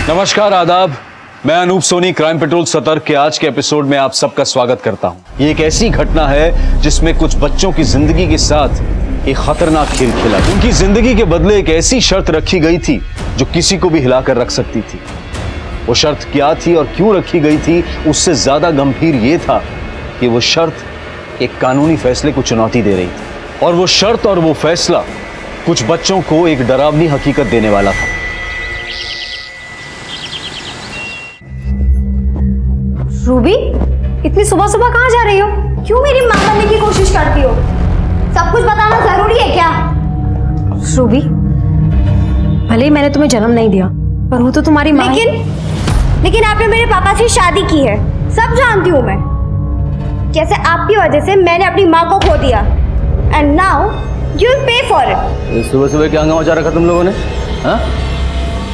नमस्कार, आदाब। मैं अनूप सोनी क्राइम पेट्रोल सतर्क के आज के एपिसोड में आप सबका स्वागत करता हूं। ये एक ऐसी घटना है जिसमें कुछ बच्चों की जिंदगी के साथ एक खतरनाक खेल खेला। उनकी जिंदगी के बदले एक ऐसी शर्त रखी गई थी जो किसी को भी हिलाकर रख सकती थी। वो शर्त क्या थी और क्यों रखी गई थी, उससे ज्यादा गंभीर ये था कि वो शर्त एक कानूनी फैसले को चुनौती दे रही थी। और वो शर्त और वो फैसला कुछ बच्चों को एक डरावनी हकीकत देने वाला था। रूबी, इतनी सुबह सुबह कहाँ जा रही हो? क्यों मेरी मां बनने की कोशिश करती हो? सब कुछ बताना जरूरी है क्या? रूबी, भले ही मैंने तुम्हें जन्म नहीं दिया, पर हूँ तो तुम्हारी माँ। लेकिन आपने मेरे पापा से शादी की है, सब जानती हूँ मैं। कैसे आपकी वजह से मैंने अपनी माँ को खो दिया, and now you will pay for it. सुबह सुबह क्या हंगामा मचा रखा तुम लोगों ने? हाँ?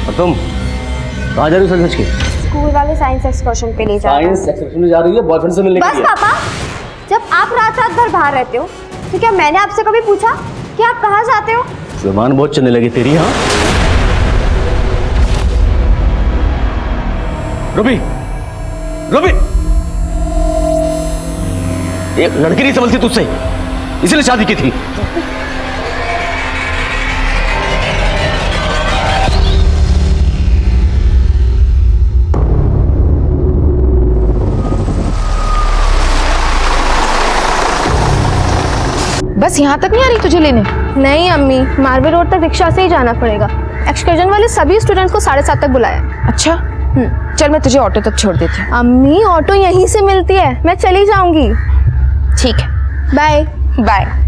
और तुम कहाँ जा रही हो सच के? स्कूल वाले साइंस एक्सकर्शन पे ले जा रहे हैं। साइंस एक्सकर्शन में जा रही है बॉयफ्रेंड से मिलने के बस लिए? पापा, जब आप रात रात भर बाहर रहते हो तो क्या मैंने आपसे कभी पूछा कि आप कहाँ जाते हो? जुबान बहुत चलने लगी तेरी। हाँ रूबी, रूबी, एक लड़की नहीं समझती तुझसे, इसलिए शादी की थी। बस यहाँ तक नहीं आ रही तुझे लेने? नहीं अम्मी, मार्बल रोड तक रिक्शा से ही जाना पड़ेगा। एक्सकर्जन वाले सभी स्टूडेंट्स को 7:30 तक बुलाया। अच्छा, चल मैं तुझे ऑटो तक छोड़ देती हूँ। अम्मी, ऑटो यहीं से मिलती है, मैं चली जाऊंगी। ठीक है, बाय बाय।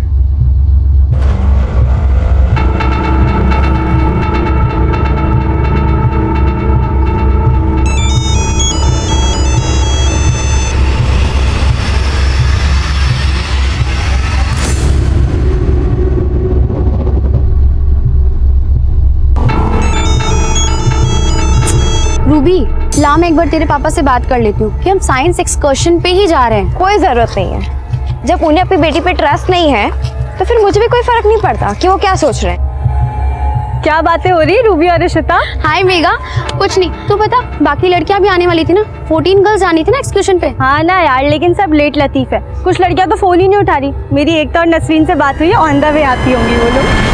रूबी, ला मैं एक बार तेरे पापा से बात कर लेती हूँ कि हम साइंस एक्सकर्शन पे ही जा रहे हैं। कोई जरूरत नहीं है। जब उन्हें अपनी बेटी पे ट्रस्ट नहीं है तो फिर मुझे भी कोई फर्क नहीं पड़ता कि वो क्या सोच रहे हैं। क्या बातें हो रही है रूबी और इशिता? हाय मेगा, कुछ नहीं। तू बता, बाकी लड़कियां भी आने वाली थी ना? 14 गर्ल्स आनी थी ना एक्सकर्शन पे। हाँ ना यार, लेकिन सब लेट लतीफ है। कुछ लड़कियां तो फोन ही नहीं उठा रही। मेरी एकता और नसरीन से बात हुई है, ऑन द वे आती होंगी वो लोग।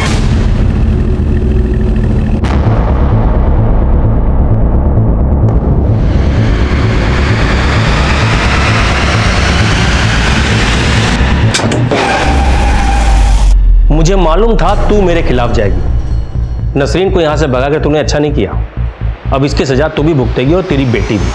मुझे मालूम था तू मेरे खिलाफ जाएगी। नसरीन को यहां से भगा कर तूने अच्छा नहीं किया। अब इसकी सजा तू भी भुगतेगी और तेरी बेटी भी।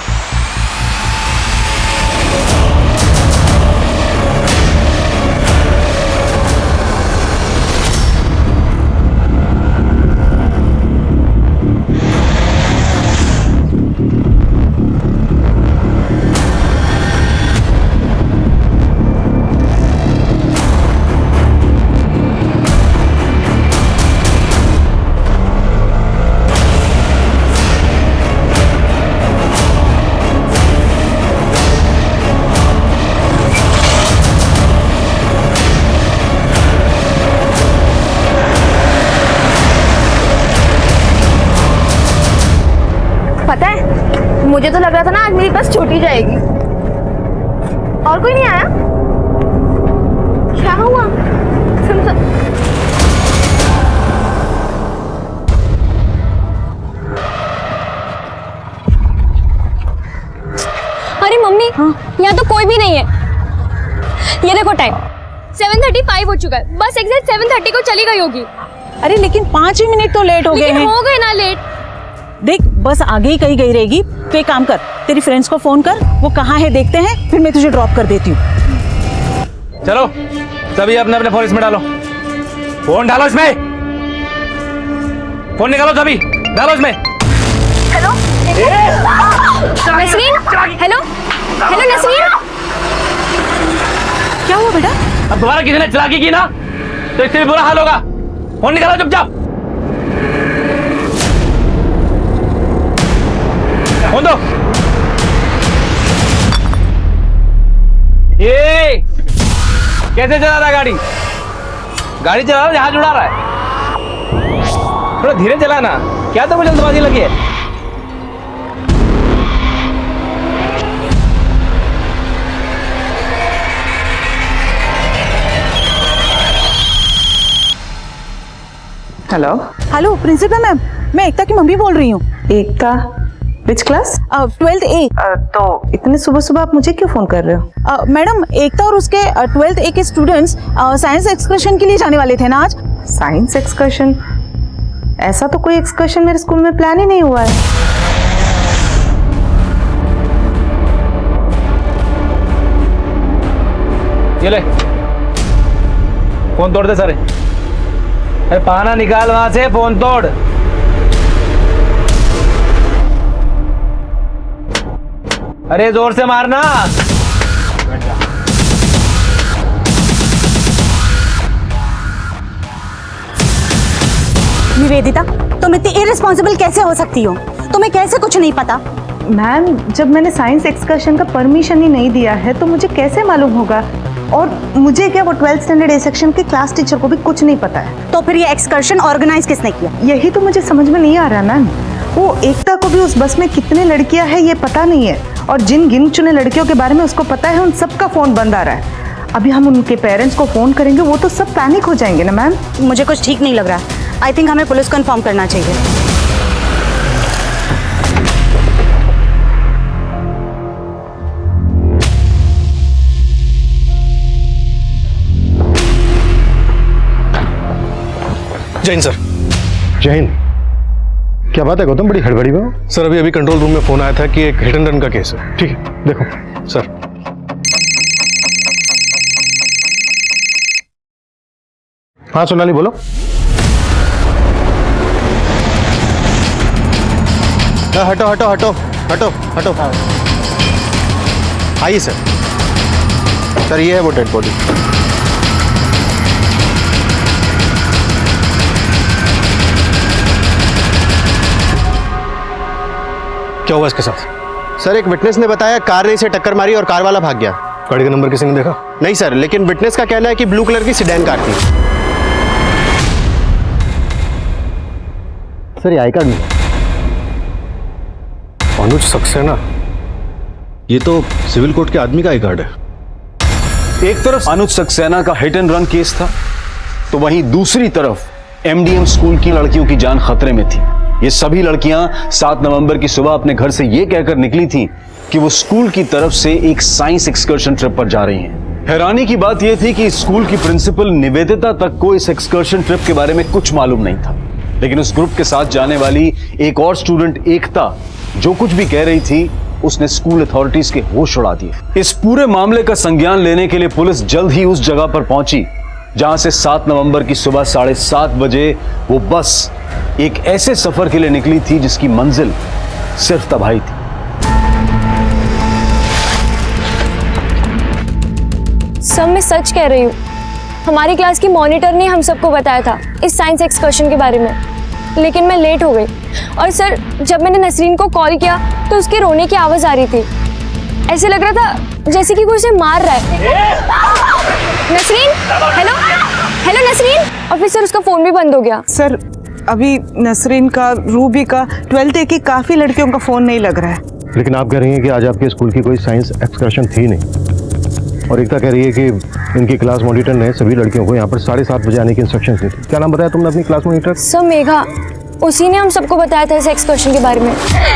पता है, मुझे तो लग रहा था ना आज मेरी बस छूटी जाएगी। और कोई नहीं आया? क्या हुआ? सुन। अरे मम्मी, यहाँ तो कोई भी नहीं है। ये देखो टाइम 7:35 हो चुका है। बस एग्जैक्ट 7:30 को चली गई होगी। अरे लेकिन 5 ही मिनट तो लेट हो गए हैं। हो गए ना लेट। देख, बस आगे ही कहीं गई रहेगी तो एक काम कर, तेरी फ्रेंड्स को फोन कर, वो कहाँ है देखते हैं, फिर मैं तुझे ड्रॉप कर देती हूँ। चलो सभी अपने अपने फोन इसमें डालो। फोन डालो इसमें। फोन निकालो सभी, डालो इसमें। Hello Nasreen, hello hello Nasreen. क्या हुआ बेटा? अब दोबारा किसी ने चलाकी की ना तो इससे भी बुरा हाल होगा। फोन निकालो चुपचाप। फोन दो। ये कैसे चला रहा है गाड़ी? गाड़ी चला रहा है, जहाज उड़ा रहा है। थोड़ा धीरे चलाना। क्या तो जल्दबाजी लगी है? हेलो हेलो प्रिंसिपल मैम, मैं एकता की मम्मी बोल रही हूँ। एकता, विच क्लास? 12th A। तो इतने सुबह सुबह आप मुझे क्यों फोन कर रहे हो? मैडम, एकता और उसके 12th A के स्टूडेंट्स साइंस एक्सकर्शन के लिए जाने वाले थे ना आज। Science excursion? ऐसा तो कोई एक्सकर्शन मेरे स्कूल में प्लान ही नहीं हुआ है। ये ले, फोन तोड़ दे सारे। अरे पाना निकाल वहां से, फोन तोड़। अरे जोर से मारना। निवेदिता, तुम इतनी इररिस्पॉन्सिबल कैसे हो सकती हो? तुम्हें कैसे कुछ नहीं पता? मैम, जब मैंने साइंस एक्सकर्शन का परमिशन ही नहीं दिया है तो मुझे कैसे मालूम होगा? और मुझे क्या, वो 12th स्टैंडर्ड ए सेक्शन के क्लास टीचर को भी कुछ नहीं पता है। तो फिर ये एक्सकर्शन ऑर्गेनाइज किसने किया? यही तो मुझे समझ में नहीं आ रहा मैम। वो एकता को भी उस बस में कितने लड़कियां हैं ये पता नहीं है, और जिन गिन चुने लड़कियों के बारे में उसको पता है उन सबका फ़ोन बंद आ रहा है। अभी हम उनके पेरेंट्स को फ़ोन करेंगे, वो तो सब पैनिक हो जाएंगे ना मैम। मुझे कुछ ठीक नहीं लग रहा। आई थिंक हमें पुलिस को इन्फॉर्म करना चाहिए। जय हिंद सर। जय हिंद। क्या बात है गौतम, बड़ी हड़बड़ी में हो? सर अभी कंट्रोल रूम में फोन आया था कि एक हिट एंड रन का केस है। ठीक है, देखो। सर हाँ सोनाली बोलो। हटो हटो हटो हटो हटो। आइए सर। सर ये है वो डेड बॉडी। क्या हुआ इसके साथ? सर एक विटनेस ने बताया कार ने इसे टक्कर मारी और कार वाला भाग गया। गाड़ी का नंबर किसी ने देखा? नहीं सर, लेकिन विटनेस का कहना है कि ब्लू कलर की सिडैन कार थी। सर ये आई कार्ड नहीं। अनुज सक्सेना, ये तो सिविल कोर्ट के आदमी का आई कार्ड है। एक तरफ अनुज सक्सेना का हिट एंड रन केस था, तो वहीं दूसरी तरफ एमडीएम स्कूल की लड़कियों की जान खतरे में थी। ये सभी लड़कियां 7 नवंबर की सुबह अपने घर से ये कहकर निकली थीं कि वो स्कूल की तरफ से एक साइंस एक्सकर्शन ट्रिप पर जा रही हैं। हैरानी की बात यह थी कि स्कूल की प्रिंसिपल निवेदिता तक को इस एक्सकर्शन ट्रिप के बारे में कुछ मालूम नहीं था, लेकिन उस ग्रुप के साथ जाने वाली एक और स्टूडेंट एकता जो कुछ भी कह रही थी उसने स्कूल अथॉरिटीज के होश उड़ा दिए। इस पूरे मामले का संज्ञान लेने के लिए पुलिस जल्द ही उस जगह पर पहुंची जहां से 7 नवंबर की सुबह 7:30 बजे वो बस एक ऐसे सफर के लिए निकली थी जिसकी मंजिल सिर्फ तबाही थी। सब मैं सच कह रही हूँ। हमारी क्लास की मॉनिटर ने हम सबको बताया था इस साइंस एक्सकर्शन के बारे में, लेकिन मैं लेट हो गई। और सर, जब मैंने नसरीन को कॉल किया तो उसके रोने की आवाज़ आ रही थी। ऐसे लग रहा था जैसे कि कोई उसे मार रहा है। Nasreen, hello hello Nasreen. और फिर सर उसका फ़ोन भी बंद हो गया। सर अभी नसरीन का, रूबी का, 12th A की काफ़ी लड़कियों का फ़ोन नहीं लग रहा है। लेकिन आप कह रही हैं कि आज आपके स्कूल की कोई साइंस एक्सकर्शन थी नहीं, और एकता कह रही है कि इनकी क्लास मॉनिटर ने सभी लड़कियों को यहाँ पर 7:30 बजे आने की इंस्ट्रक्शंस दी थी। क्या नाम बताया तुमने अपनी क्लास मॉनिटर? सर मेघा, उसी ने हम सबको बताया था इस एक्सकर्शन के बारे में।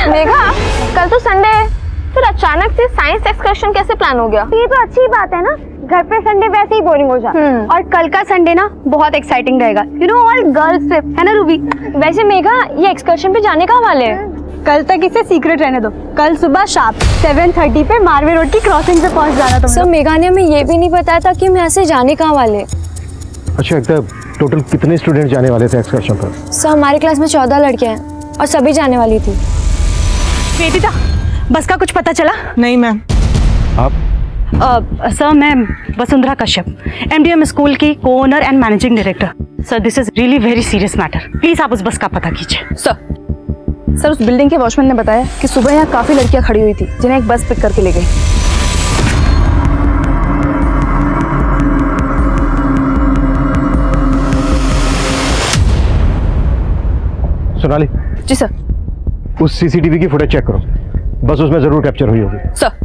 मेघा, कल तो संडे है, फिर अचानक से साइंस एक्सकर्शन कैसे प्लान हो गया? ये तो अच्छी बात है ना, घर पे संडे वैसे ही बोरिंग हो जाता है। और कल का संडे ना बहुत एक्साइटिंग रहेगा। You know, all girls trip है ना रूबी? वैसे मेघा, ये एक्सकर्शन पे जाने कहाँ वाले हैं? कल तक इसे सीक्रेट रहने दो। कल सुबह शार्प 7:30 पे मारवे रोड की क्रॉसिंग पे पहुंच जाना तुम। सर मेघा ने हमें ये भी नहीं बताया था कि हम यहाँ से जाने कहाँ वाले। अच्छा एकता, टोटल कितने स्टूडेंट जाने वाले थे एक्सकर्शन पर? सर हमारी क्लास में 14 लड़कियाँ हैं और सभी जाने वाली थी। वेदिता, बस का कुछ पता चला? नहीं मैम। आप? सर, मैं वसुंधरा कश्यप, एमडीएम स्कूल की co-owner and managing director. Sir, this is really very serious matter. Please आप उस बस का पता कीजिए। सर, उस बिल्डिंग के वॉचमैन ने बताया कि सुबह यहाँ काफी लड़कियाँ खड़ी हुई थी जिन्हें एक बस पिक करके ले गई। सोनाली। जी सर। उस सीसीटीवी की फुटेज चेक करो, बस उसमें जरूर कैप्चर हुई होगी। सर।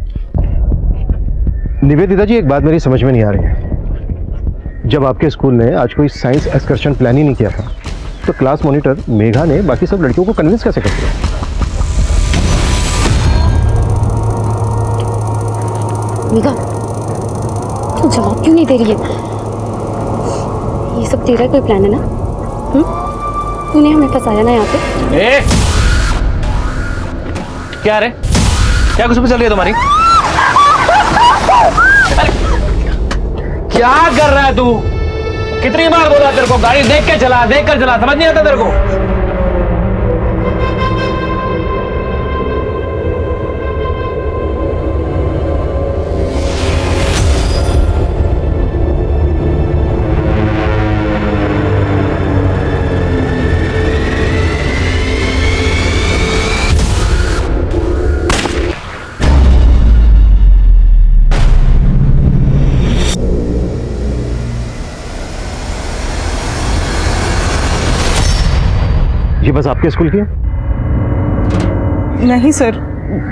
निवेदिता जी, एक बात मेरी समझ में नहीं आ रही है। जब आपके स्कूल ने आज कोई साइंस एक्सकर्शन प्लान ही नहीं किया था, तो क्लास मॉनिटर मेघा ने बाकी सब लड़कियों को कन्विंस कैसे कर दिया? मेघा, तू जवाब क्यों नहीं दे रही है? ये सब तेरा कोई प्लान है ना? तूने हमें फंसाया ना यहाँ पे? क्या रे, क्या कुछ भी चल रही है तुम्हारी? अरे, क्या कर रहा है तू? कितनी बार बोला तेरे को गाड़ी देख के चला, देख कर चला, समझ नहीं आता तेरे को? ये बस आपके स्कूल की है? नहीं सर,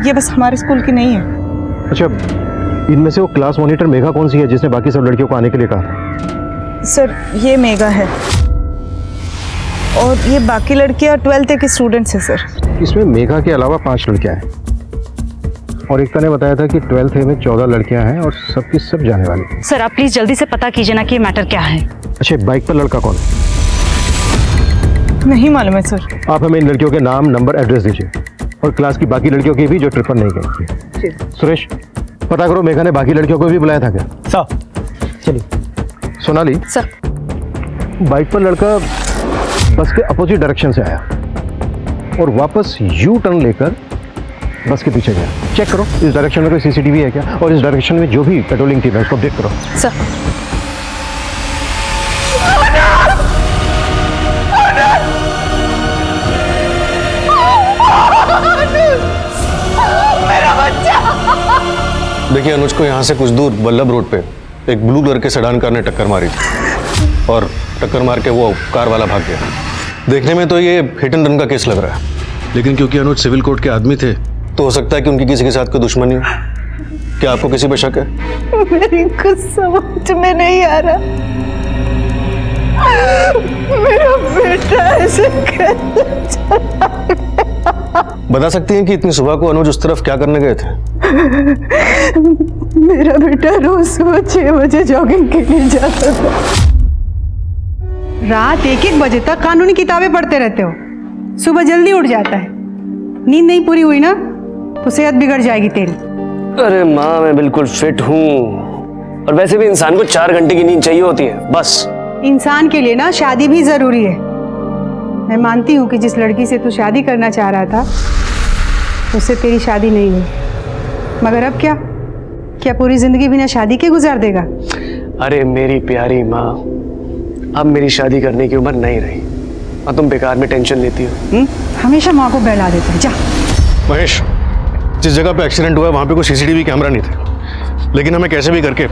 ये बस हमारे स्कूल की नहीं है। अच्छा, इनमें से वो क्लास मॉनिटर मेघा कौन सी है जिसने बाकी सब लड़कियों को आने के लिए कहा? सर ये मेघा है और ये बाकी लड़कियां 12th की स्टूडेंट्स हैं सर। इसमें मेघा के अलावा 5 लड़कियां हैं और एकता ने बताया था कि 12th में 14 लड़कियां हैं और सबकी सब जाने वाली। सर आप प्लीज जल्दी से पता कीजिए ना कि ये मैटर क्या है। अच्छा, बाइक पर लड़का कौन है? नहीं मालूम है सर। आप हमें इन लड़कियों के नाम, नंबर, एड्रेस दीजिए और क्लास की बाकी लड़कियों की भी जो ट्रिप पर नहीं गई थी। सुरेश, पता करो मेघा ने बाकी लड़कियों को भी बुलाया था क्या? सर चलिए। सोनाली सर, बाइक पर लड़का बस के अपोजिट डायरेक्शन से आया और वापस यू टर्न लेकर बस के पीछे गया। चेक करो इस डायरेक्शन में कोई सीसीटीवी है क्या और इस डायरेक्शन में जो भी पेट्रोलिंग टीम है उसको देख करो। सर। देखिए, अनुज को यहाँ से कुछ दूर वल्लभ रोड पे एक ब्लू कलर के सेडान कार ने टक्कर मारी थी और टक्कर मार के वो कार वाला भाग गया। देखने में तो ये हिट एंड रन का केस लग रहा है, लेकिन क्योंकि अनुज सिविल कोर्ट के आदमी थे तो हो सकता है कि उनकी किसी के साथ कोई दुश्मनी हो। क्या आपको किसी पे शक है? मेरी कुछ समझ में नहीं आ रहा। मेरा बेटा ऐसे कैसे बता सकती हैं कि इतनी सुबह को अनुज उस तरफ क्या करने गए थे? मेरा बेटा रोज सुबह 6 बजे जॉगिंग के लिए जाता था। रात 1-1 बजे तक कानूनी किताबें पढ़ते रहते हो, सुबह जल्दी उठ जाता है। नींद नहीं पूरी हुई ना तो सेहत बिगड़ जाएगी तेरी। अरे माँ, मैं बिल्कुल फिट हूँ और वैसे भी इंसान को 4 घंटे की नींद चाहिए होती है बस। इंसान के लिए ना शादी भी जरूरी है। मैं मानती हूँ कि जिस लड़की से तू शादी करना चाह रहा था उससे तेरी शादी नहीं हुई, मगर अब क्या पूरी जिंदगी बिना शादी के गुजार देगा? अरे मेरी प्यारी माँ, अब मेरी शादी करने की उम्र नहीं रही और तुम बेकार में टेंशन लेती हो। हमेशा माँ को बहला देता है। जा महेश, जिस जगह पे एक्सीडेंट हुआ है वहां पे कोई सीसीटीवी कैमरा नहीं थे, लेकिन हमें कैसे भी करके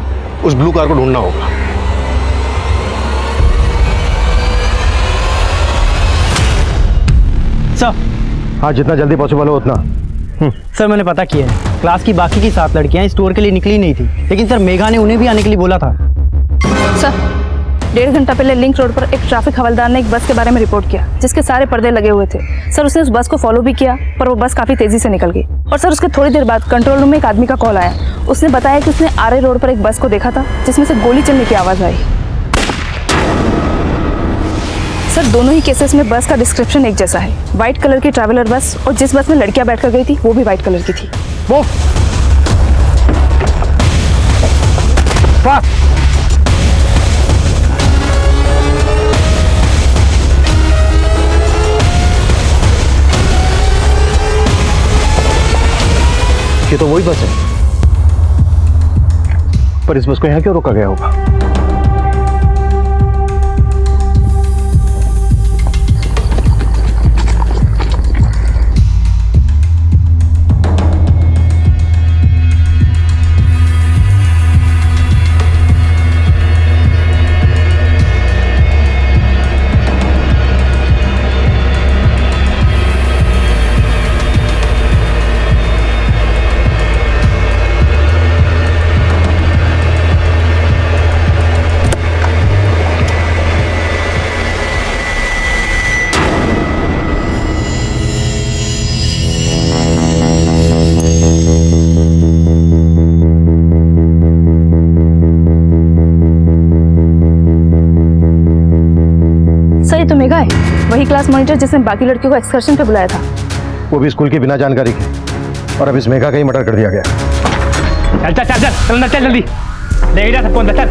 उस ब्लू कार को ढूंढना होगा। सर। हाँ, जितना जल्दी पॉसिबल हो उतना। सर मैंने पता किया है, क्लास की बाकी की 7 लड़कियां स्टोर के लिए निकली नहीं थी, लेकिन सर मेघा ने उन्हें भी आने के लिए बोला था। सर 1.5 घंटा पहले लिंक रोड पर एक ट्रैफिक हवलदार ने एक बस के बारे में रिपोर्ट किया जिसके सारे पर्दे लगे हुए थे। सर उसने उस बस को फॉलो भी किया पर वो बस काफी तेजी से निकल गई और सर उसके थोड़ी देर बाद कंट्रोल रूम में एक आदमी का कॉल आया। उसने बताया कि उसने आरे रोड पर एक बस को देखा था जिसमें से गोली चलने की आवाज आई। सर दोनों ही केसेस में बस का डिस्क्रिप्शन एक जैसा है, व्हाइट कलर की ट्रैवलर बस, और जिस बस में लड़कियां बैठकर गई थी वो भी व्हाइट कलर की थी। वो ये तो वही बस है, पर इस बस को यहाँ क्यों रोका गया होगा? वही क्लास मॉनिटर जिसने बाकी लड़कियों को एक्सकर्शन पे बुलाया था। वो भी स्कूल की बिना जानकारी के, और अब इस मेघा का ही मर्डर कर दिया गया। चल चल चल चल चल ना, चल जल्दी ले जा सबको अंदर, चल।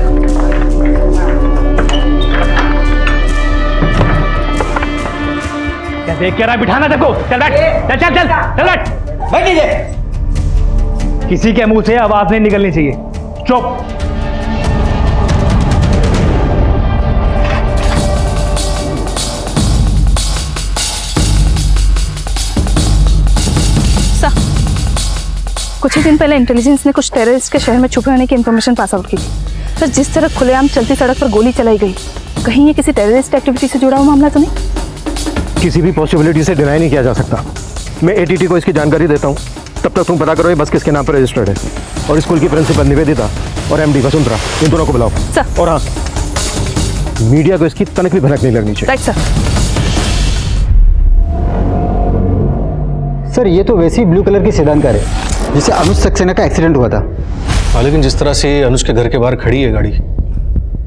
क्या देख के रहा है, बिठाना सबको, चल बैठ, चल चल चल चल बैठ, बैठ नीचे। किसी के मुंह से आवाज नहीं निकलनी चाहिए, चुप। कुछ ही दिन पहले इंटेलिजेंस ने कुछ टेररिस्ट के शहर में छुपे होने की इंफॉर्मेशन पास आउट की थी। फिर जिस तरह खुलेआम चलती सड़क पर गोली चलाई गई, कहीं ये किसी टेररिस्ट एक्टिविटी से जुड़ा हुआ मामला तो नहीं? किसी भी पॉसिबिलिटी से डिनाई नहीं किया जा सकता। मैं एटीटी को इसकी जानकारी देता हूँ, तब तक तुम पता करो ये बस किसके नाम पर रजिस्टर्ड है, और स्कूल की प्रिंसिपल निवेदिता और एमडी वसुंधरा, इन दोनों को बुलाओ। सर। और हाँ, मीडिया को इसकी तनिक भी भनक नहीं लगनी चाहिए। Right sir. सर ये तो वैसी ब्लू कलर की सेडान कार है जिसे अनुज सक्सेना का एक्सीडेंट हुआ था। हाँ, लेकिन जिस तरह से अनुज के घर के बाहर खड़ी है गाड़ी,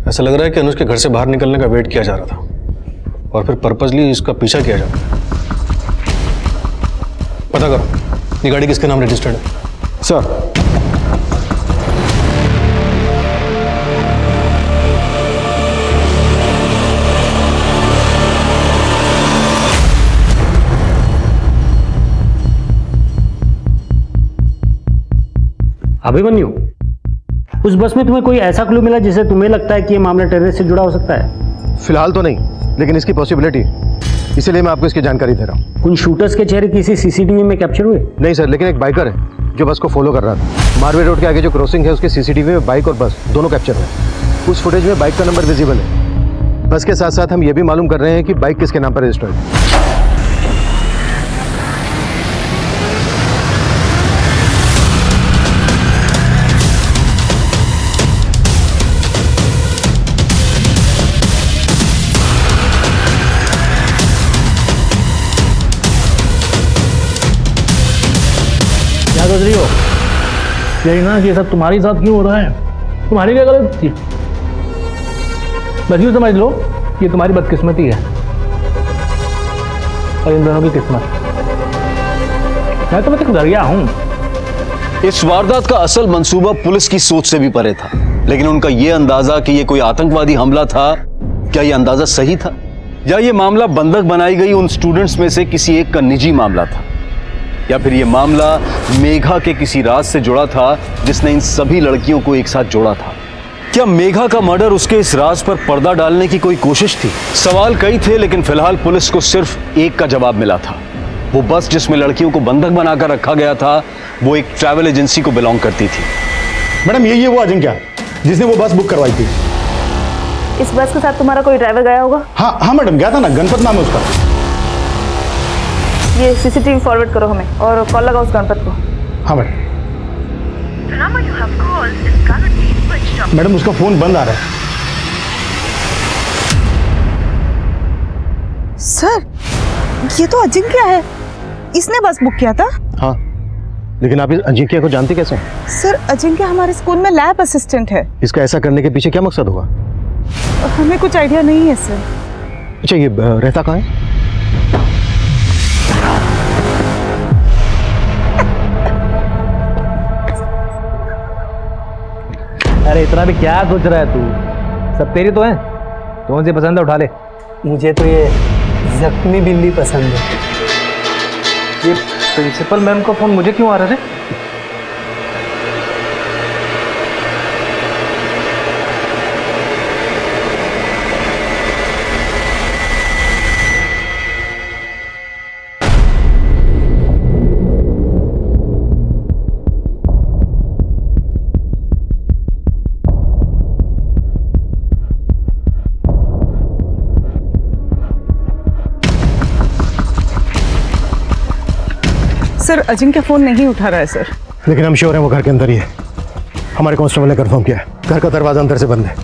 ऐसा लग रहा है कि अनुज के घर से बाहर निकलने का वेट किया जा रहा था और फिर पर्पसली इसका पीछा किया जा रहा है। पता करो ये गाड़ी किसके नाम रजिस्टर्ड है। सर अभिमन्यु, उस बस में तुम्हें कोई ऐसा क्लू मिला जिससे तुम्हें लगता है कि ये मामला टेररिस्ट से जुड़ा हो सकता है? फिलहाल तो नहीं, लेकिन इसकी पॉसिबिलिटी, इसीलिए मैं आपको इसकी जानकारी दे रहा हूँ। उन शूटर्स के चेहरे किसी सीसीटीवी में कैप्चर हुए? नहीं सर, लेकिन एक बाइकर है जो बस को फॉलो कर रहा था। मारवे रोड के आगे जो क्रॉसिंग है उसके सीसीटीवी में बाइक और बस दोनों कैप्चर हुए। उस फुटेज में बाइक का नंबर विजिबल है। बस के साथ साथ हम ये भी मालूम कर रहे हैं कि बाइक किसके नाम पर रजिस्टर्ड है। क्या सोच रही हो? यही ना कि ये सब तुम्हारे साथ क्यों हो रहा है? तुम्हारी क्या गलती थी? बस यूँ समझ लो ये तुम्हारी बदकिस्मती है और इन दोनों की किस्मत। मैं तो मतलब डर गया हूँ। इस वारदात का असल मंसूबा पुलिस की सोच से भी परे था, लेकिन उनका यह अंदाजा कि यह कोई आतंकवादी हमला था, क्या यह अंदाजा सही था, या यह मामला बंधक बनाई गई उन स्टूडेंट्स में से किसी एक का निजी मामला था, या फिर यह मामला मेघा के किसी राज से जुड़ा था जिसने इन सभी लड़कियों को एक साथ जोड़ा था? क्या मेघा का मर्डर उसके इस राज पर पर्दा डालने की कोई कोशिश थी? सवाल कई थे, लेकिन फिलहाल पुलिस को सिर्फ एक का जवाब मिला था। वो बस जिसमें लड़कियों को बंधक बनाकर रखा गया था, वो एक ट्रैवल एजेंसी को बिलोंग करती थी। मैडम यही है वो अजिंक्य जिसने वो बस बुक करवाई थी। इस बस के साथ तुम्हारा कोई ड्राइवर गया होगा? हाँ मैडम, गया था ना, गणपत नाम है उसका। ये सीसीटीवी फॉरवर्ड करो हमें और कॉल लगाओ उस गणपत को। हाँ मैडम। मैडम उसका फोन बंद आ रहा है। सर ये तो अजिंक्य है, इसने बस बुक किया था। हाँ, लेकिन आप इस अजिंक्य को जानते कैसे? सर अजिंक्य हमारे स्कूल में लैब असिस्टेंट है। इसका ऐसा करने के पीछे क्या मकसद होगा? हमें कुछ आइडिया नहीं है सर। अच्छा ये रहता कहाँ है? अरे इतना भी क्या सोच रहा है तू? सब तेरी तो है, कौन सी पसंद है उठा ले। मुझे तो ये जख्मी बिल्ली पसंद है। ये प्रिंसिपल मैम का फोन मुझे क्यों आ रहा है? सर अजिंक्य फोन नहीं उठा रहा है सर। लेकिन हम श्योर हैं वो घर के अंदर ही है। हमारे कांस्टेबल ने कंफर्म किया है, घर का दरवाजा अंदर से बंद है।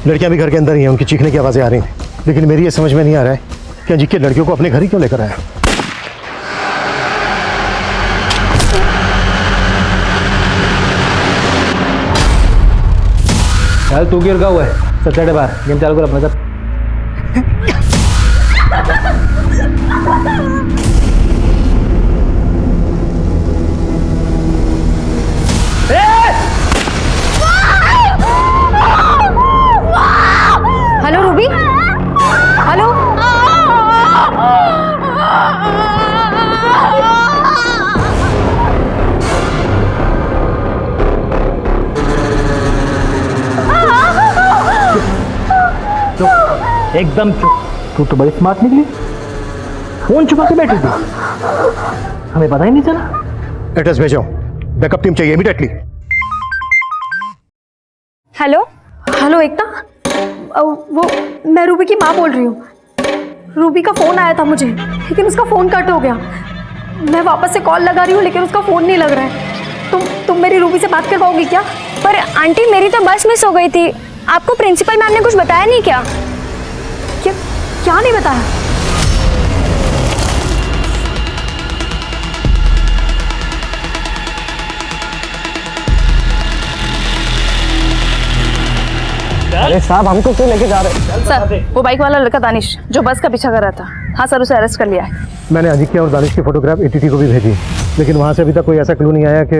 लड़कियां भी घर के अंदर ही हैं, उनकी चीखने की आवाज़ें आ रही हैं, लेकिन मेरी ये समझ में नहीं आ रहा है कि अजिंक्य लड़कियों को अपने घर ही क्यों लेकर आया। यार तू क्यों रुका हुआ है? सब चढ़े बाहर, गेम चालू कर अपना सब। एकदम चुप। तू तो बड़ी स्मार्ट निकली, फोन छुपा के बैठी थी, हमें पता ही नहीं चला। एड्रेस भेजो, बैकअप टीम चाहिए इमीडिएटली। हेलो हेलो एकता, वो मैं रूबी की माँ बोल रही हूँ। रूबी का फ़ोन आया था मुझे, लेकिन उसका फ़ोन कट हो गया। मैं वापस से कॉल लगा रही हूँ, लेकिन उसका फ़ोन नहीं लग रहा है। तुम मेरी रूबी से बात कर पाओगी क्या? पर आंटी मेरी तो बस मिस हो गई थी, आपको प्रिंसिपल मैम ने कुछ बताया नहीं क्या? क्या नहीं बताया? अरे साहब, हमको क्यों लेके जा रहे हैं? सर, वो बाइक वाला लड़का दानिश जो बस का पीछा कर रहा था, हाँ सर, उसे अरेस्ट कर लिया है। मैंने अजिंक्य और दानिश की फोटोग्राफ एटीटी को भी भेजी, लेकिन वहाँ से अभी तक कोई ऐसा क्लू नहीं आया कि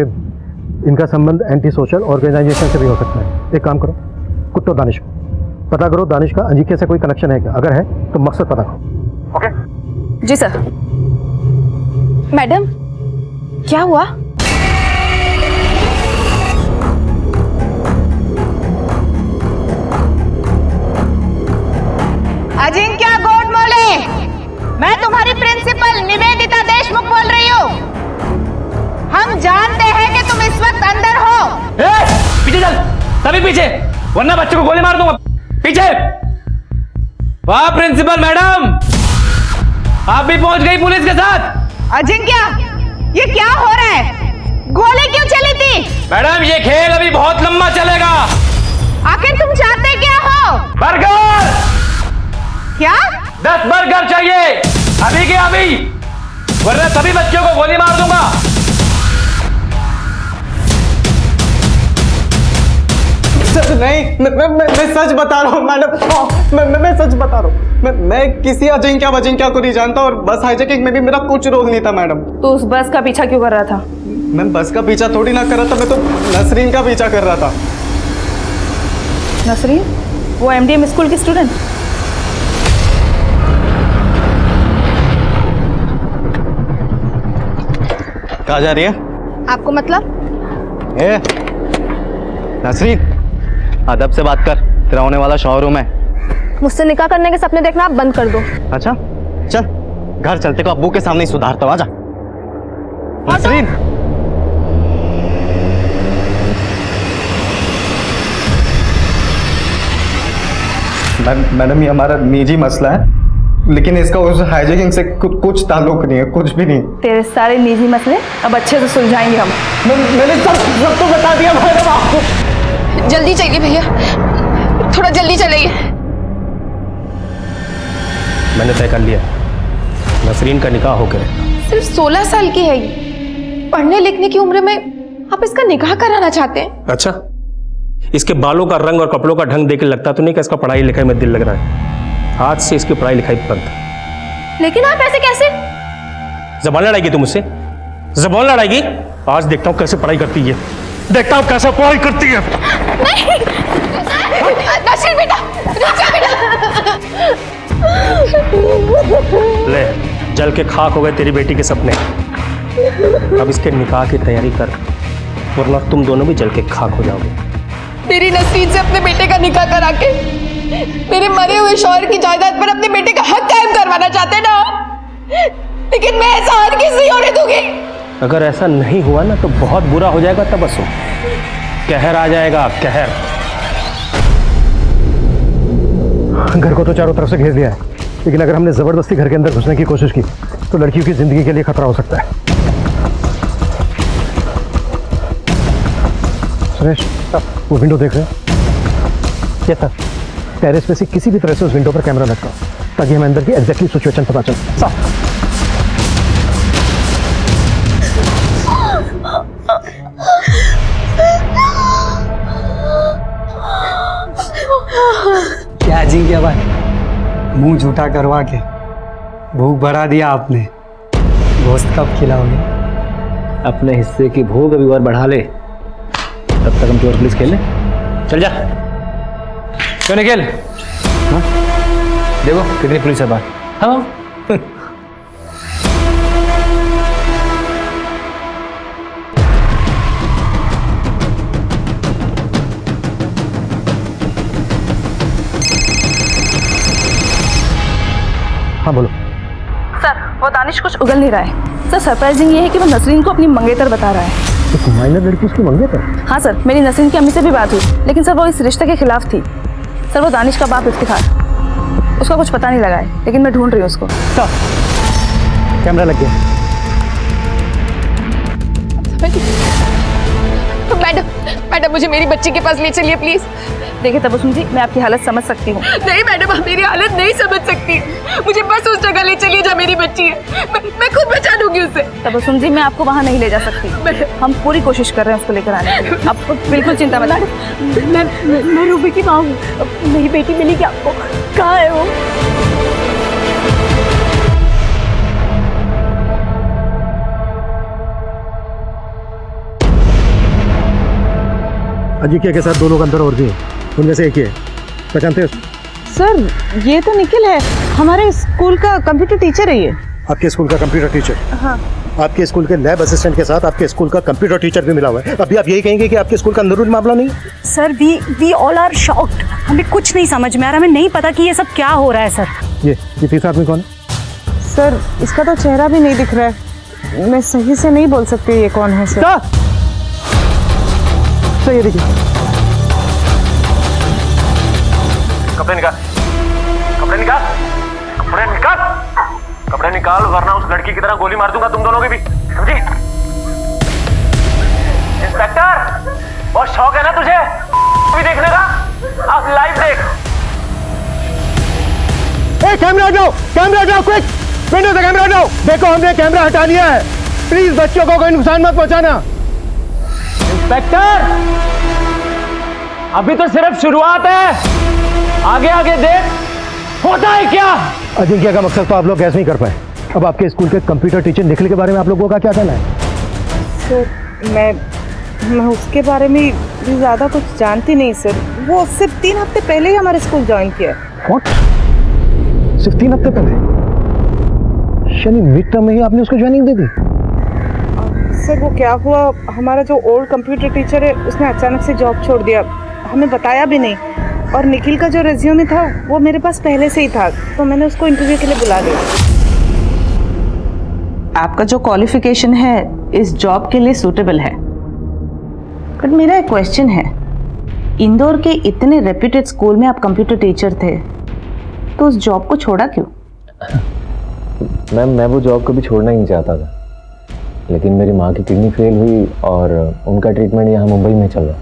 इनका संबंध एंटी सोशल ऑर्गेनाइजेशन से भी हो सकता है। एक काम करो, कुट्टो दानिश को पता करो, दानिश का अजिंक्य से कोई कनेक्शन है क्या? अगर है तो मकसद पता करो। ओके जी सर। मैडम क्या हुआ? अजिंक्य गोडमोले, मैं तुम्हारी प्रिंसिपल निवेदिता देशमुख बोल रही हूँ। हम जानते हैं कि तुम इस वक्त अंदर हो। पीछे चल, सभी पीछे, वरना बच्चे को गोली मार दूंगा। पीछे। वाह प्रिंसिपल मैडम, आप भी पहुंच गई पुलिस के साथ। अजिंक्य, ये क्या हो रहा है? गोली क्यों चली थी? मैडम ये खेल अभी बहुत लंबा चलेगा। आखिर तुम चाहते क्या हो? बर्गर। क्या? 10 बर्गर चाहिए, अभी के अभी, वरना सभी बच्चों को गोली मार दूंगा। नहीं, मैं सच बता रहा हूँ मैडम, मैं सच बता रहा हूँ। मैं किसी अजिंक्य को नहीं जानता और बस हाईजैकिंग में भी मेरा कुछ रोल नहीं था मैडम। तो उस बस का पीछा क्यों कर रहा था? मैं बस का पीछा थोड़ी ना कर रहा था, मैं तो नसरीन का पीछा कर रहा था। नसरीन, वो एमडीएम स्कूल की स्टूडेंट? कहाँ जा रही है? आपको मतलब? ए, नसरीन, अदब से बात कर, तेरा होने वाला शोरूम है। मुझसे निकाह करने के सपने देखना आप बंद कर दो। अच्छा चल, घर चलते को अब्बू के सामने ही सुधारता हूँ, आजा। नसरीन, मैडम ये हमारा निजी मसला है, लेकिन इसका उस हाईजैकिंग से कुछ ताल्लुक नहीं है, कुछ भी नहीं। तेरे सारे निजी मसले अब अच्छे से सुलझाएंगे हम। मैंने सब तो बता दिया मैडम आपको। जल्दी चलिए भैया, थोड़ा जल्दी चलिए। मैंने तय कर लिया, नसरीन का निकाह होकर रहेगा। सिर्फ 16 साल की है ये, पढ़ने लिखने की उम्र में आप इसका निकाह कराना चाहते हैं? अच्छा, इसके बालों का रंग और कपड़ों का ढंग देख के लगता तो नहीं कि इसका पढ़ाई लिखाई में दिल लग रहा है। आज से इसकी पढ़ाई लिखाई बंद। लेकिन आप ऐसे कैसे? जबान लड़ाएगी तुम मुझसे? जबान लड़ाएगी? आज देखता हूँ कैसे पढ़ाई करती है, देखता हूँ कैसे पढ़ाई करती है। नहीं, नसरीन बेटा, ले, जल के खाक हो गए तेरी बेटी के सपने। अब इसके निकाह की तैयारी कर, वरना तुम दोनों भी जल के खाक हो जाओगे। मेरी नसरीन से अपने बेटे का निकाह करा के मेरे मरे हुए शौहर की जायदाद पर अपने बेटे का हक कायम करवाना चाहते ना, लेकिन मैं ऐसा हरगिज़ नहीं होने दूंगी। अगर ऐसा नहीं हुआ ना तो बहुत बुरा हो जाएगा तबस्सुम, कहर आ जाएगा, कहर। घर को तो चारों तरफ से घेर लिया है, लेकिन अगर हमने जबरदस्ती घर के अंदर घुसने की कोशिश की तो लड़कियों की जिंदगी के लिए खतरा हो सकता है। सुरेश, वो विंडो देख रहे हैं? ये सर, टेरेस पे से किसी भी तरह से उस विंडो पर कैमरा लटकाओ ताकि हमें अंदर की एग्जैक्टली सिचुएशन पता चले। साफ। क्या अजिंक्य भाई, मुंह झूठा करवा के भूख बढ़ा दिया आपने। गोश्त कब खिलाओगे? अपने हिस्से की भूख अभी और बढ़ा ले, तब तक हम चोर पुलिस खेलें। चल जा। क्यों निकल? हाँ? देखो कितनी पुलिस है बाहर। हाँ वो दानिश कुछ उगल नहीं रहा है सर। सरप्राइजिंग ये है कि वो नसरीन को अपनी मंगेतर बता रहा है। तो माइनर लड़की उसकी मंगेतर? हाँ सर, मेरी नसरीन की अम्मी से भी बात हुई, लेकिन सर वो इस रिश्ते के खिलाफ थी। सर वो दानिश का बाप इफ्तिखार, उसका कुछ पता नहीं लगा है, लेकिन मैं ढूंढ रही हूँ उसको। कैमरा लग गया। मैडम मुझे मेरी बच्ची के पास ले चलिए प्लीज। देखिए तबस्सुम जी, मैं आपकी हालत समझ सकती हूँ। नहीं मैडम, आप मेरी हालत नहीं समझ सकती। मुझे बस उस जगह ले चलिए जहाँ मेरी बच्ची है। मैं खुद बचा लूंगी उसे। तबस्सुम जी, मैं आपको वहाँ नहीं ले जा सकती। हम पूरी कोशिश कर रहे हैं उसको लेकर आने की। आपको बिल्कुल चिंता मत करिए। मैं रूबी की माँ हूँ। मेरी बेटी मिली क्या आपको? कहाँ है वो? अजिंक्य के साथ 2 लोग अंदर और भी हैं, उनमें से एक ही है। पहचानते हो? सर ये तो निखिल है, हमारे स्कूल का कंप्यूटर टीचर है ये। आपके स्कूल का कंप्यूटर टीचर? हाँ। आपके स्कूल के लैब असिस्टेंट के साथ आपके स्कूल का कंप्यूटर टीचर भी मिला हुआ है। अभी आप यही कहेंगे कि आपके स्कूल का अंदरूनी मामला नहीं? Sir we all are shocked. हमें कुछ नहीं समझ में आ रहा, हमें नहीं पता कि ये सब क्या हो रहा है सर। ये तीसरा आदमी कौन है? सर इसका तो चेहरा भी नहीं दिख रहा है, मैं सही से नहीं बोल सकती ये कौन है सर। सर ये देखिए, कपड़े निकाल, कपड़े निकाल, कपड़े निकाल, कपड़े निकाल, वरना उस लड़की की तरह गोली मार दूंगा तुम दोनों की भी, समझी? इंस्पेक्टर, बहुत शौक है ना तुझे भी देखने का? अब लाइव देख। कैमरा हटाओ, कैमरा हटाओ, क्विक, विंडो से कैमरा हटाओ। देखो हमने कैमरा हटा लिया है, प्लीज बच्चों को कोई नुकसान मत पहुंचाना। इंस्पेक्टर, अभी तो सिर्फ शुरुआत है, आगे आगे देख होता है क्या। अजिंक्य का मकसद तो आप लोग गैस नहीं कर पाए। अब आपके स्कूल के कंप्यूटर टीचर निखिल के बारे में आप लोगों का क्या कहना है? सर मैं उसके बारे में भी ज़्यादा कुछ जानती नहीं सर। वो सिर्फ 3 हफ्ते पहले ही हमारे स्कूल ज्वाइन किया। What? सिर्फ 3 हफ्ते पहले? शनि मिड टर्म में ही आपने उसको ज्वाइनिंग दे दी? सर वो क्या हुआ, हमारा जो ओल्ड कंप्यूटर टीचर है उसने अचानक से जॉब छोड़ दिया, हमें बताया भी नहीं। और निखिल का जो रेज्यूमे था वो मेरे पास पहले से ही था, तो मैंने उसको इंटरव्यू के लिए बुला लिया। आपका जो क्वालिफिकेशन है इस जॉब के लिए सूटेबल है, बट मेरा एक क्वेश्चन है, इंदौर के इतने रेप्यूटेड स्कूल में आप कंप्यूटर टीचर थे, तो उस जॉब को छोड़ा क्यों? मैम मैं वो जॉब कभी छोड़ना ही नहीं चाहता था, लेकिन मेरी माँ की किडनी फेल हुई और उनका ट्रीटमेंट यहाँ मुंबई में चल रहा,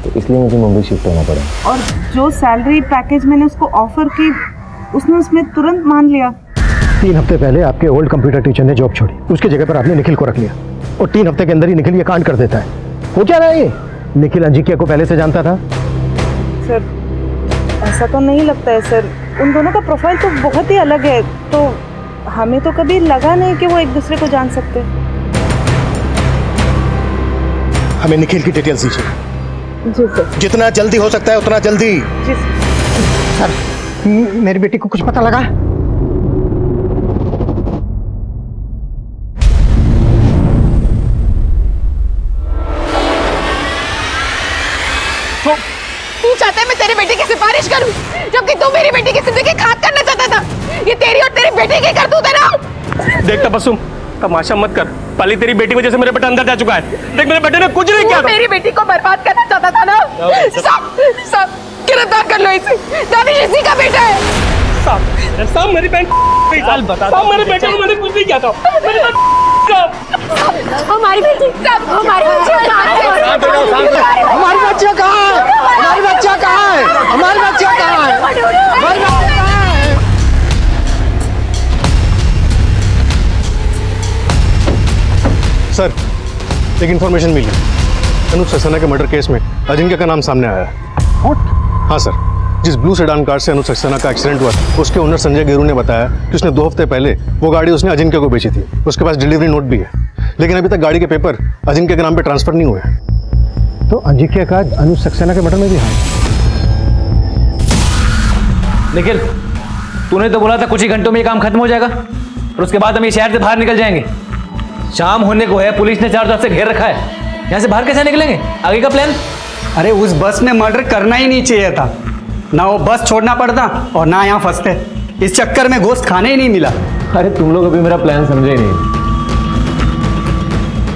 तो इसलिए मुझे मुंबई शिफ्ट होना पड़ा। और जो सैलरी पैकेज मैंने उसको ऑफर की, उसने उसमें तुरंत मान लिया। 3 हफ्ते पहले आपके ओल्ड कंप्यूटर टीचर ने जॉब छोड़ी, उसकी जगह पर आपने निखिल को रख लिया, और 3 हफ्ते के अंदर ही निखिल ये कांड कर देता है। हो क्या रहा है ये? निखिल अजिंक्य को पहले से जानता था? सर ऐसा तो नहीं लगता है सर, उन दोनों का प्रोफाइल तो बहुत ही अलग है, तो हमें तो कभी लगा नहीं कि वो एक दूसरे को जान सकते। हमें निखिल की डिटेल्स दीजिए। जी सर। जितना जल्दी हो सकता है उतना जल्दी। जी सर। मेरी बेटी को कुछ पता लगा? तू चाहता है मैं तेरी बेटी की सिफारिश करूं, जबकि तू मेरी बेटी की जिंदगी खाक करना चाहता था। ये तेरी और तेरी बेटी की करतूत है ना। देख तबस्सुम, तमाशा मत कर, पहले तेरी बेटी वजह से मेरा बेटा अंदर जा चुका है। देख मेरे बेटे ने कुछ नहीं किया। मेरी बेटी को बर्बाद करना चाहता था ना। सब गिरफ्तार कर लो इसे, दानिश इसी का बेटा है। सब मेरी बहन सब मेरे बेटे को मैंने कुछ नहीं किया था। हमारी बेटी हमारी बच्चियाँ कहाँ है? हमारी बच्चियाँ कहाँ है? हमारी बच्चियाँ कहाँ है? हमारी बच्चियाँ कहाँ है? हमारी बच्चियाँ कहाँ है? सर एक इन्फॉर्मेशन मिली, अनुप सक्सेना के मर्डर केस में अजिंक्य का नाम सामने आया है। हाँ सर, जिस ब्लू सेडान कार से अनुप सक्सेना का एक्सीडेंट हुआ उसके ओनर संजय गेरू ने बताया कि उसने 2 हफ्ते पहले वो गाड़ी उसने अजिंक्य को बेची थी। उसके पास डिलीवरी नोट भी है, लेकिन अभी तक गाड़ी के पेपर अजिंक्य के नाम पे ट्रांसफर नहीं हुए। तो अजिंक्य का अनुप सक्सेना के मर्डर में भी हाथ? निखिल, तूने तो बोला था कुछ ही घंटों में ये काम खत्म हो जाएगा, और उसके बाद हम ये शहर से बाहर निकल जाएंगे। शाम होने को है, पुलिस ने 4 तरफ से घेर रखा है, यहाँ से बाहर कैसे निकलेंगे? आगे का प्लान? अरे उस बस में मर्डर करना ही नहीं चाहिए था, ना वो बस छोड़ना पड़ता और ना यहाँ फंसते। इस चक्कर में गोश्त खाने ही नहीं मिला। अरे तुम लोग अभी मेरा प्लान समझे ही नहीं।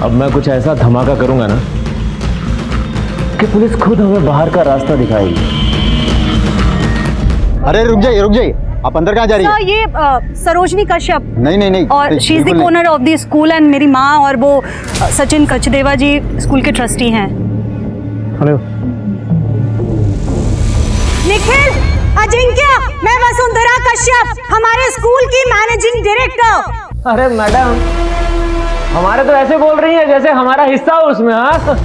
अब मैं कुछ ऐसा धमाका करूंगा ना कि पुलिस खुद हमें बाहर का रास्ता दिखाएगी। अरे रुक जाइए, आप अंदर कहाँ जा रही है? ये सरोजनी कश्यप। नहीं और she is the owner of the school and मेरी माँ और वो सचिन कचदेवा जी स्कूल के ट्रस्टी हैं। हेलो निखिल, अजिंक्य, मैं वसुंधरा कश्यप, हमारे स्कूल की मैनेजिंग डायरेक्टर। अरे मैडम, हमारे तो ऐसे बोल रही है जैसे हमारा हिस्सा हो उसमें। हाँ,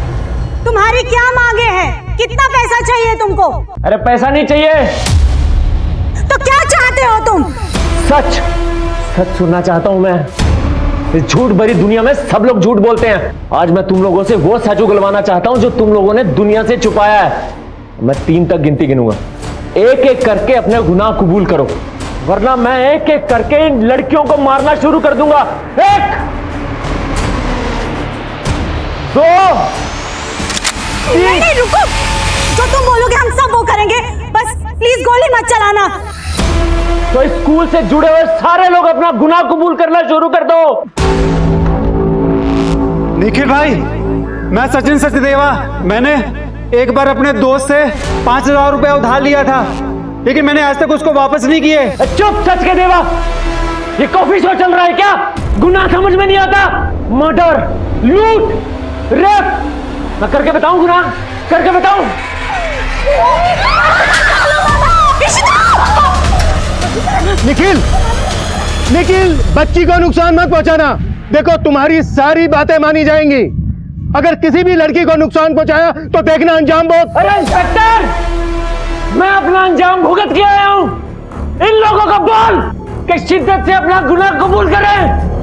तुम्हारी क्या मांगे हैं? कितना पैसा चाहिए तुमको? अरे पैसा नहीं चाहिए। तो क्या चाहते हो तुम? सच सुनना चाहता हूं मैं। इस झूठ भरी दुनिया में सब लोग झूठ बोलते हैं। आज मैं तुम लोगों से वो सच उगलवाना चाहता हूं जो तुम लोगों ने दुनिया से छुपाया है। मैं 3 तक गिनती गिनूंगा, एक एक करके अपने गुनाह कबूल करो, वरना मैं एक एक करके इन लड़कियों को मारना शुरू कर दूंगा। 1 2 3। नहीं, रुको, जो तुम बोलोगे हम सब वो करेंगे, बस प्लीज गोली मत चलाना। तो इस स्कूल से जुड़े हुए सारे लोग अपना गुनाह कबूल करना शुरू कर दो। निखिल भाई, मैं सचिन सचदेवा, मैंने एक बार अपने दोस्त से 5,000 रुपए उधार लिया था, लेकिन मैंने आज तक उसको वापस नहीं किए। चुप सच के देवा, ये कॉफी शो चल रहा है क्या? गुनाह समझ में नहीं आता? मर्डर, लूट, रेप, मैं करके बताऊं गुनाह? करके बताऊं? निखिल, बच्ची को नुकसान मत पहुंचाना। देखो, तुम्हारी सारी बातें मानी जाएंगी। अगर किसी भी लड़की को नुकसान पहुंचाया तो देखना अंजाम बहुत। अरे इंस्पेक्टर, मैं अपना अंजाम भुगत के आया हूं। इन लोगों को बोल कि शिद्दत से अपना गुनाह कबूल करें।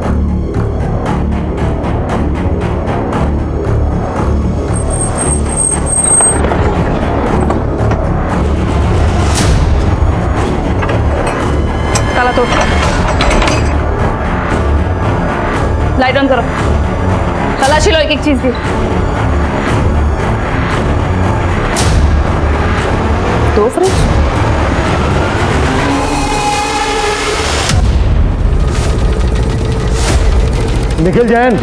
ताला तोड़, लाइट ऑन करो, तलाशी लो एक एक चीज की। दो फ्रिज, निखिल जैन,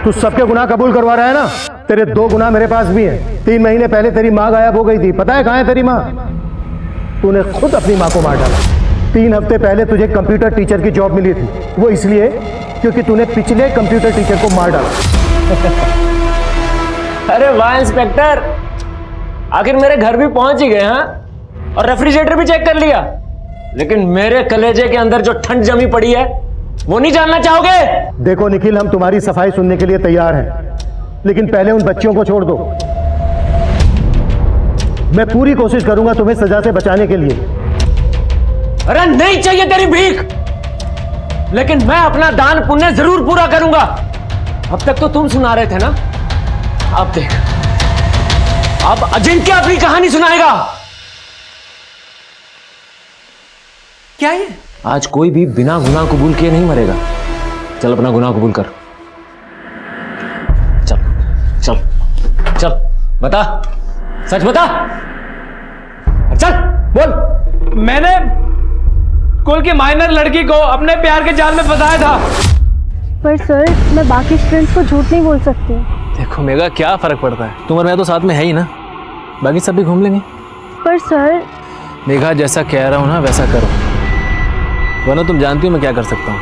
तू सबके गुनाह कबूल करवा रहा है ना? तेरे 2 गुनाह मेरे पास भी हैं। 3 महीने पहले तेरी माँ गायब हो गई थी। पता है कहाँ है तेरी माँ? तूने खुद अपनी माँ को मार डाला। 3 हफ्ते पहले तुझे कंप्यूटर टीचर की जॉब मिली थी, वो इसलिए क्योंकि तूने पिछले कंप्यूटर टीचर को मार डाला। अरे वाह इंस्पेक्टर, आखिर मेरे घर भी पहुंच ही गए। हाँ, और रेफ्रिजरेटर भी चेक कर लिया, लेकिन मेरे कलेजे के अंदर जो ठंड जमी पड़ी है वो नहीं जानना चाहोगे? देखो निखिल, हम तुम्हारी सफाई सुनने के लिए तैयार हैं, लेकिन पहले उन बच्चियों को छोड़ दो। मैं पूरी कोशिश करूंगा तुम्हें सजा से बचाने के लिए। अरे नहीं चाहिए तेरी भीख, लेकिन मैं अपना दान पुण्य जरूर पूरा करूंगा। अब तक तो तुम सुना रहे थे ना, अब देख, अब अजिंक्य अपनी कहानी सुनाएगा। क्या है? आज कोई भी बिना गुनाह कबूल किए नहीं मरेगा। चल अपना गुनाह कबूल कर। चल चल चल, बता, सच बता, चल बोल। मैंने स्कूल की माइनर लड़की को अपने प्यार के जाल में फंसाया था। पर सर, मैं बाकी स्टूडेंट्स को झूठ नहीं बोल सकती। देखो मेगा, क्या फर्क पड़ता है, तुम और मैं तो साथ में है ही ना, बाकी सब भी घूम लेंगे। पर सर, मेघा जैसा कह रहा हूं ना वैसा करो, वरना तुम जानती हो मैं क्या कर सकता हूं।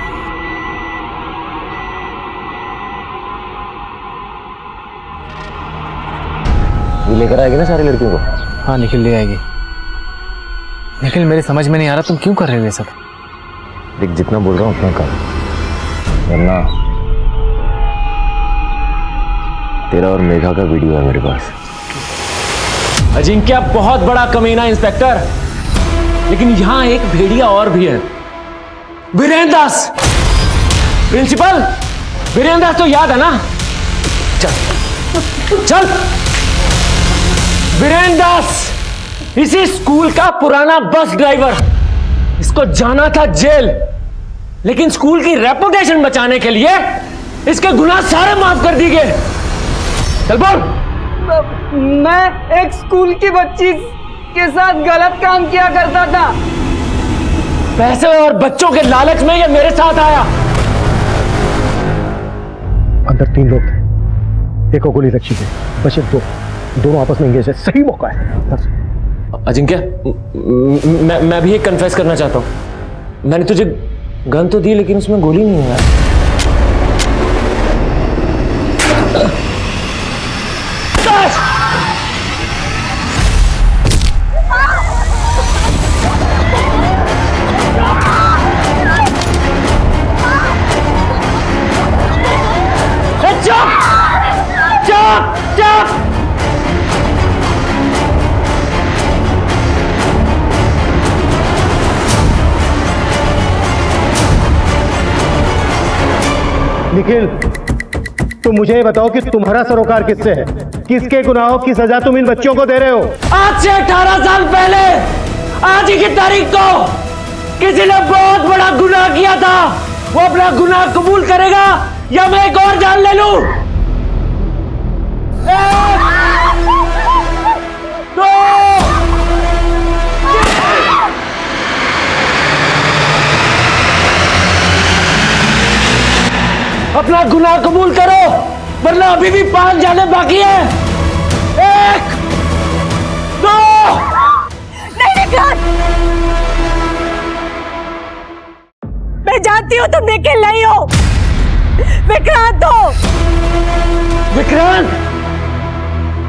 ये लेकर आएगी ना सारी लड़कियों को? हाँ निखिल ले आएगी। निखिल मेरी समझ में नहीं आ रहा तुम क्यों कर रहे हो ये सब? देख, जितना बोल रहा हूं उतना कर, वरना तेरा और मेघा का वीडियो है मेरे पास। अजिंक्य बहुत बड़ा कमीना इंस्पेक्टर, लेकिन यहां एक भेड़िया और भी है, वीरेंद्र दास। प्रिंसिपल वीरेंद्र दास तो याद है ना? चल चल, वीरेंद्र दास इसी स्कूल का पुराना बस ड्राइवर। इसको जाना था जेल, लेकिन स्कूल की रेपुटेशन बचाने के लिए इसके गुनाह सारे माफ कर दिए गए। चल बोल। मैं एक स्कूल की बच्ची के साथ गलत काम किया करता था। पैसे और बच्चों के लालच में ये मेरे साथ आया। अंदर 3 लोग थे, एक को गोली लगी थी, बचे 2, दोनों आपस में इंगेज है। सही मौका है। अजिंक्य, मैं भी एक कन्फेस करना चाहता हूं। मैंने तुझे गन तो दी लेकिन उसमें गोली नहीं है। निखिल, तुम मुझे ये बताओ कि तुम्हारा सरोकार किससे है? किसके गुनाहों की सजा तुम इन बच्चों को दे रहे हो? आज से 18 साल पहले आज ही की तारीख को किसी ने बहुत बड़ा गुनाह किया था। वो अपना गुनाह कबूल करेगा या मैं एक और जान ले लूं? 1, 2, अपना गुनाह कबूल करो वरना अभी भी 5 जाने बाकी है। 1, 2। नहीं विक्रांत, मैं जानती हूँ तुम निखिल नहीं हो, विक्रांत हो। विक्रांत,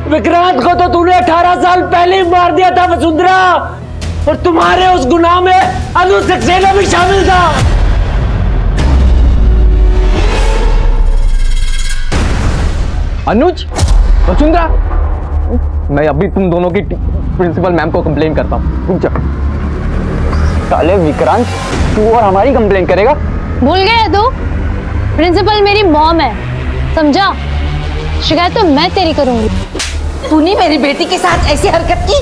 विक्रांत को तो तूने 18 साल पहले ही मार दिया था वसुंधरा, और तुम्हारे उस गुनाह में अनु सक्सेना भी शामिल था। अनुज, वसुंधरा, मैं अभी तुम दोनों की प्रिंसिपल मैम को कंप्लेन करता हूँ। रुक जा। साले विक्रांत, तू और हमारी कंप्लेन करेगा? भूल गया तू? प्रिंसिपल मेरी मॉम है, समझा? शिकायत तो मैं तेरी करूंगी। तूने मेरी बेटी के साथ ऐसी हरकत की?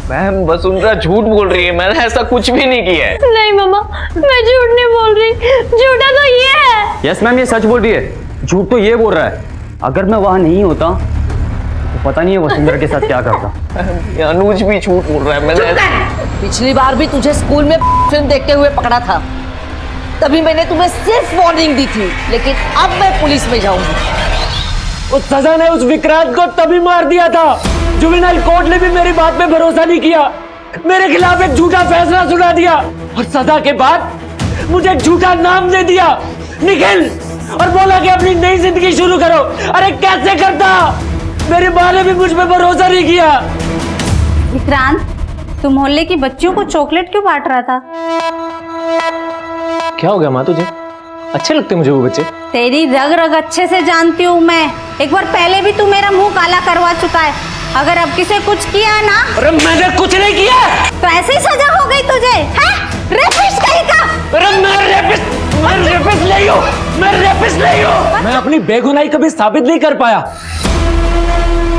मैम, वसुंधरा झूठ बोल रही है, मैंने ऐसा कुछ भी नहीं किया है। नहीं मम्मा, मैं झूठ नहीं बोल रही, झूठा तो ये है। यस मैम, ये सच बोल रही है, झूठ तो ये बोल रहा है। अगर मैं वहां नहीं होता तो पता नहीं है वसुंधरा के साथ क्या करता। अनुज भी झूठ बोल रहा है। मैंने पिछली बार भी तुझे स्कूल में फिल्म देखते हुए पकड़ा था, तभी मैंने तुम्हें सिर्फ वार्निंग दी थी, लेकिन अब मैं पुलिस में जाऊंगी। उस सजा ने उस विक्रांत को तभी मार दिया था। जुवेनाइल कोर्ट ने भी मेरी बात पे भरोसा नहीं किया, मेरे खिलाफ एक झूठा फैसला सुना दिया, और सजा के बाद मुझे एक झूठा नाम दे दिया, निखिल, और बोला कि अपनी नई जिंदगी शुरू करो। अरे कैसे करता? मेरी माँ ने भी मुझ पे भरोसा नहीं किया। विक्रांत, तुम मोहल्ले की बच्चियों को चॉकलेट क्यों बांट रहा था? क्या हो गया माँ तुझे? अच्छे लगते मुझे वो बच्चे। तेरी रग रग अच्छे से जानती हूँ मैं। एक बार पहले भी तू मेरा मुंह काला करवा चुका है। अगर अब किसी कुछ किया ना। अरे मैंने कुछ नहीं किया। तो ऐसे ही सजा हो गई तुझे, हैं? रेपिस्ट कहीं का? अरे मैं रेपिस्ट नहीं हूँ, मैं रेपिस्ट नहीं हूँ। मैं अपनी बेगुनाही कभी साबित नहीं कर पाया,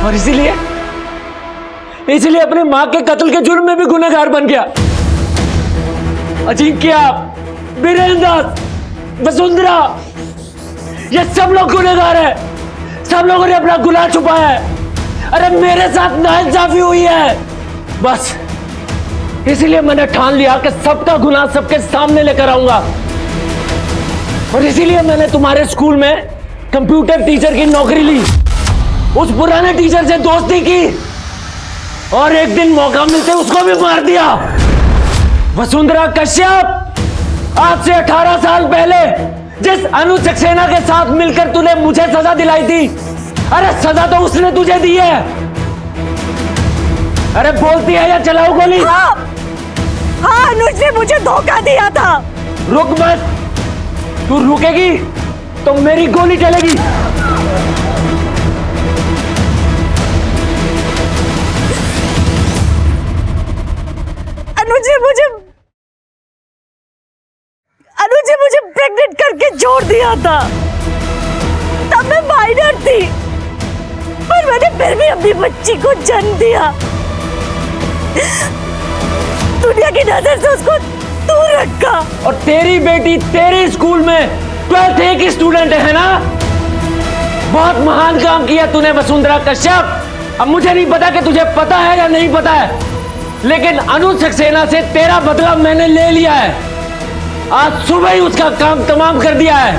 और इसीलिए अपनी माँ के कत्ल के जुर्म में भी गुनहगार बन गया। अजिंक्य, वीरेंद्र, वसुंधरा, ये सब लोग गुनहगार हैं। सब लोगों ने अपना गुनाह छुपाया है। अरे मेरे साथ नाइंसाफी हुई है, बस इसीलिए मैंने ठान लिया कि सबका गुनाह सबके सामने लेकर आऊंगा। और इसीलिए मैंने तुम्हारे स्कूल में कंप्यूटर टीचर की नौकरी ली, उस पुराने टीचर से दोस्ती की, और एक दिन मौका मिलते उसको भी मार दिया। वसुंधरा कश्यप, आज से 18 साल पहले जिस अनु सक्सेना के साथ मिलकर तूने मुझे सजा दिलाई थी, अरे सजा तो उसने तुझे दी है। अरे बोलती है या चलाओ गोली? हाँ, अनुज ने मुझे धोखा दिया था। रुक मत, तू रुकेगी तो मेरी गोली चलेगी। अनुज ने मुझे प्रेग्नेंट करके छोड़ दिया था। तब मैं माइनर थी, पर मैंने फिर भी अपनी बच्ची को जन्म दिया। दुनिया की नजर से उसको दूर रखा। और तेरी बेटी तेरे स्कूल में 12th A की स्टूडेंट है ना? बहुत महान काम किया तूने वसुंधरा कश्यप। अब मुझे नहीं पता कि तुझे पता है या नहीं पता है, लेकिन अनु सक्सेना से तेरा बदला मैंने ले लिया है। आज सुबह ही उसका काम तमाम कर दिया है।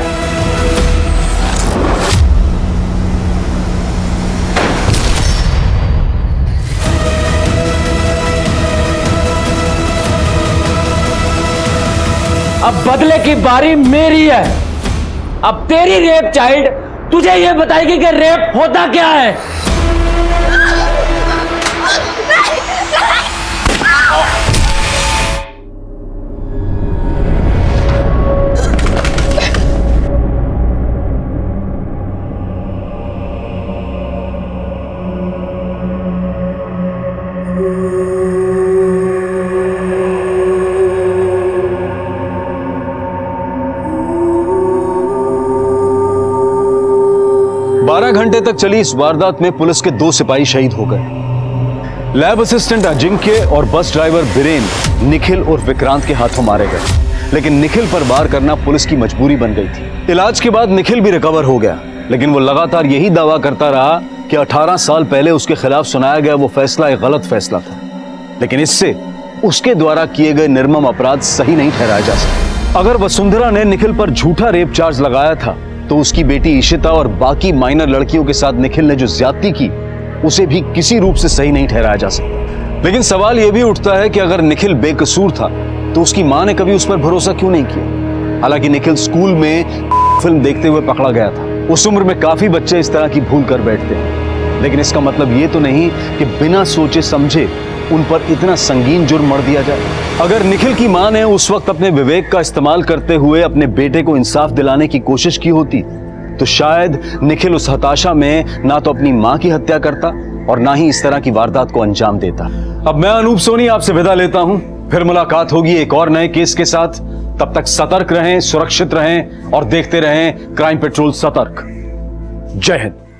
अब बदले की बारी मेरी है। अब तेरी रेप चाइल्ड तुझे यह बताएगी कि रेप होता क्या है। घंटे तक चली इस वारदात में पुलिस के 2 सिपाही शहीद हो गए। लैब असिस्टेंट अजिंक्य और बस ड्राइवर बीरेन निखिल और विक्रांत के हाथों मारे गए, लेकिन निखिल पर वार करना पुलिस की मजबूरी बन गई थी। इलाज के बाद निखिल भी रिकवर हो गया, लेकिन वो लगातार यही दावा करता रहा कि 18 साल पहले उसके खिलाफ सुनाया गया वो फैसला एक गलत फैसला था, लेकिन इससे उसके द्वारा किए गए निर्मम अपराध सही नहीं ठहराया जा सकता। अगर वसुंधरा ने निखिल पर झूठा रेप चार्ज लगाया था तो उसकी बेटी इशिता और बाकी माइनर लड़कियों के साथ निखिल ने जो ज्यादती की उसे भी किसी रूप से सही नहीं ठहराया जा सकता। लेकिन सवाल यह भी उठता है कि अगर निखिल बेकसूर था तो उसकी मां ने कभी उस पर भरोसा क्यों नहीं किया। हालांकि निखिल स्कूल में फिल्म देखते हुए पकड़ा गया था। उस उम्र में काफी बच्चे इस तरह की भूल कर बैठते हैं, लेकिन इसका मतलब ये तो नहीं कि बिना सोचे समझे उन पर इतना संगीन जुर्म मढ़ दिया जाए। अगर निखिल की मां ने उस वक्त अपने विवेक का इस्तेमाल करते हुए अपने बेटे को इंसाफ दिलाने की कोशिश की होती तो शायद निखिल उस हताशा में ना तो अपनी मां की हत्या करता और ना ही इस तरह की वारदात को अंजाम देता। अब मैं अनूप सोनी आपसे विदा लेता हूं, फिर मुलाकात होगी एक और नए केस के साथ। तब तक सतर्क रहें, सुरक्षित रहें और देखते रहें क्राइम पेट्रोल सतर्क। जय हिंद।